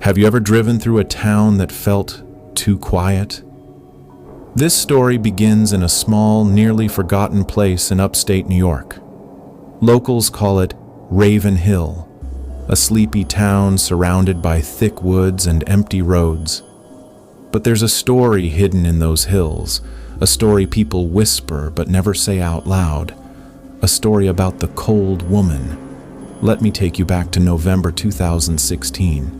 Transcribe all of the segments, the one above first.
Have you ever driven through a town that felt too quiet? This story begins in a small, nearly forgotten place in upstate New York. Locals call it Raven Hill, a sleepy town surrounded by thick woods and empty roads. But there's a story hidden in those hills, a story people whisper but never say out loud, a story about the cold woman. Let me take you back to November 2016.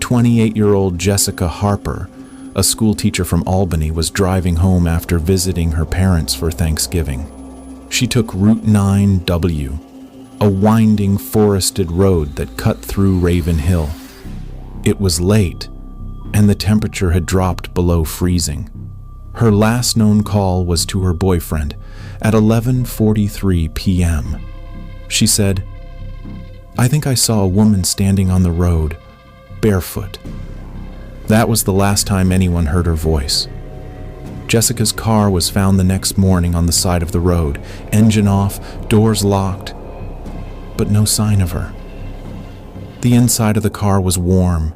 28-year-old Jessica Harper, a school teacher from Albany, was driving home after visiting her parents for Thanksgiving. She took Route 9W, a winding forested road that cut through Raven Hill. It was late, and the temperature had dropped below freezing. Her last known call was to her boyfriend at 11:43 p.m. She said, "I think I saw a woman standing on the road, barefoot." That was the last time anyone heard her voice. Jessica's car was found the next morning on the side of the road, engine off, doors locked, but no sign of her. The inside of the car was warm,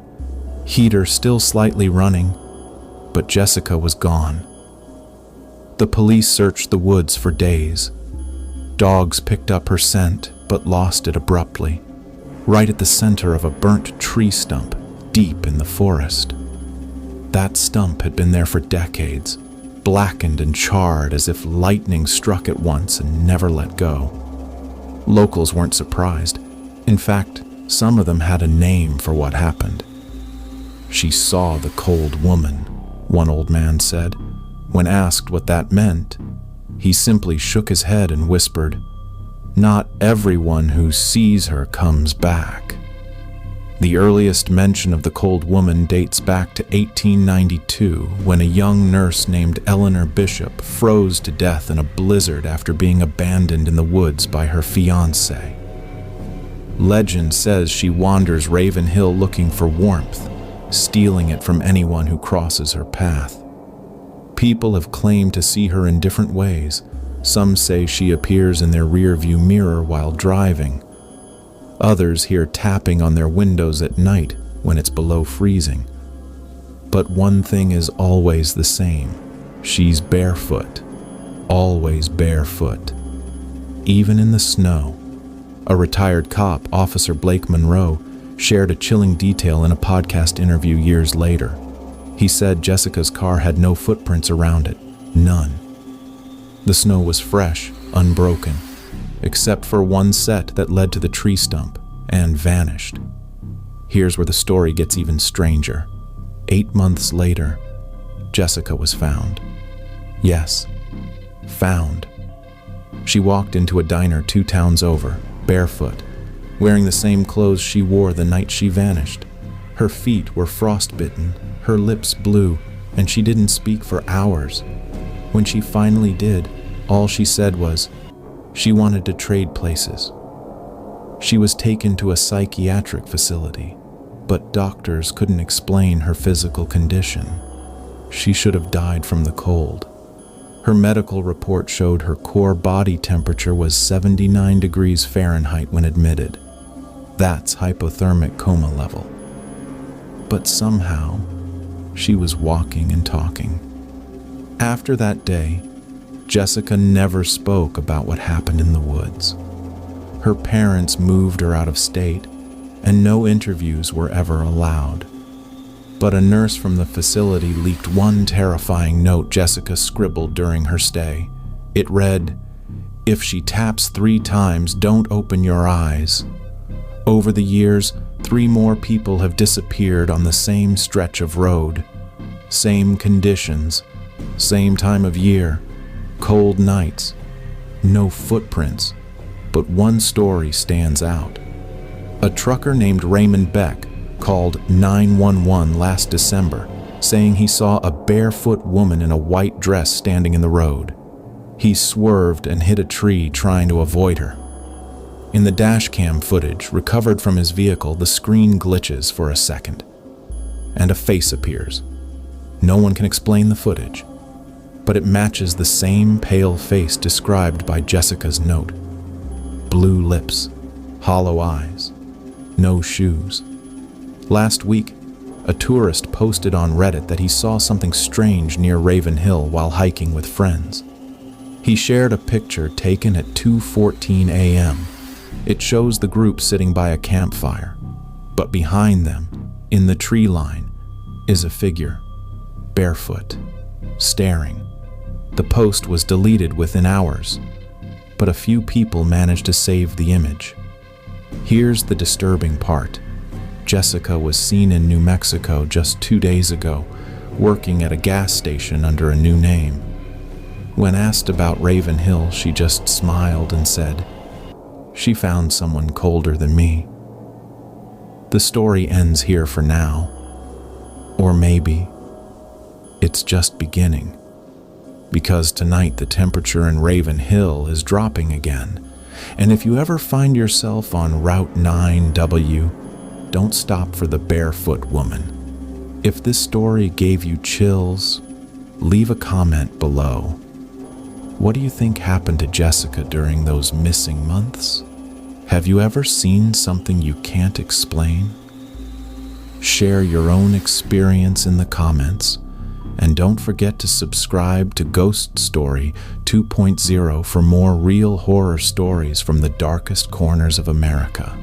heater still slightly running, but Jessica was gone. The police searched the woods for days. Dogs picked up her scent, but lost it abruptly, right at the center of a burnt tree stump deep in the forest. That stump had been there for decades, blackened and charred as if lightning struck it once and never let go. Locals weren't surprised. In fact, some of them had a name for what happened. "She saw the cold woman," one old man said. When asked what that meant, he simply shook his head and whispered, "Not everyone who sees her comes back." The earliest mention of the cold woman dates back to 1892, when a young nurse named Eleanor Bishop froze to death in a blizzard after being abandoned in the woods by her fiancé. Legend says she wanders Raven Hill looking for warmth, stealing it from anyone who crosses her path. People have claimed to see her in different ways. Some say she appears in their rearview mirror while driving. Others hear tapping on their windows at night when it's below freezing. But one thing is always the same. She's barefoot. Always barefoot. Even in the snow. A retired cop, Officer Blake Monroe, shared a chilling detail in a podcast interview years later. He said Jessica's car had no footprints around it. None. The snow was fresh, unbroken, except for one set that led to the tree stump and vanished. Here's where the story gets even stranger. 8 months later, Jessica was found. Yes, found. She walked into a diner 2 towns over, barefoot, wearing the same clothes she wore the night she vanished. Her feet were frostbitten, her lips blue, and she didn't speak for hours. When she finally did, all she said was, she wanted to trade places. She was taken to a psychiatric facility, but doctors couldn't explain her physical condition. She should have died from the cold. Her medical report showed her core body temperature was 79 degrees Fahrenheit when admitted. That's hypothermic coma level. But somehow, she was walking and talking. After that day, Jessica never spoke about what happened in the woods. Her parents moved her out of state, and no interviews were ever allowed. But a nurse from the facility leaked one terrifying note Jessica scribbled during her stay. It read, "If she taps 3 times, don't open your eyes." Over the years, 3 more people have disappeared on the same stretch of road. Same conditions, same time of year, cold nights, no footprints, but one story stands out. A trucker named Raymond Beck called 911 last December, saying he saw a barefoot woman in a white dress standing in the road. He swerved and hit a tree trying to avoid her. In the dashcam footage recovered from his vehicle, the screen glitches for a second, and a face appears. No one can explain the footage, but it matches the same pale face described by Jessica's note. Blue lips, hollow eyes, no shoes. Last week, A tourist posted on Reddit that he saw something strange near Raven Hill while hiking with friends. He shared a picture taken at 2:14 a.m. It shows the group sitting by a campfire, but behind them, in the tree line, is a figure, barefoot, staring. The post was deleted within hours, but a few people managed to save the image. Here's the disturbing part. Jessica was seen in New Mexico just 2 days ago, working at a gas station under a new name. When asked about Raven Hill, she just smiled and said, "She found someone colder than me." The story ends here for now. Or maybe it's just beginning. Because tonight the temperature in Raven Hill is dropping again. And if you ever find yourself on Route 9W, don't stop for the barefoot woman. If this story gave you chills, leave a comment below. What do you think happened to Jessica during those missing months? Have you ever seen something you can't explain? Share your own experience in the comments, and don't forget to subscribe to Ghost Story 2.0 for more real horror stories from the darkest corners of America.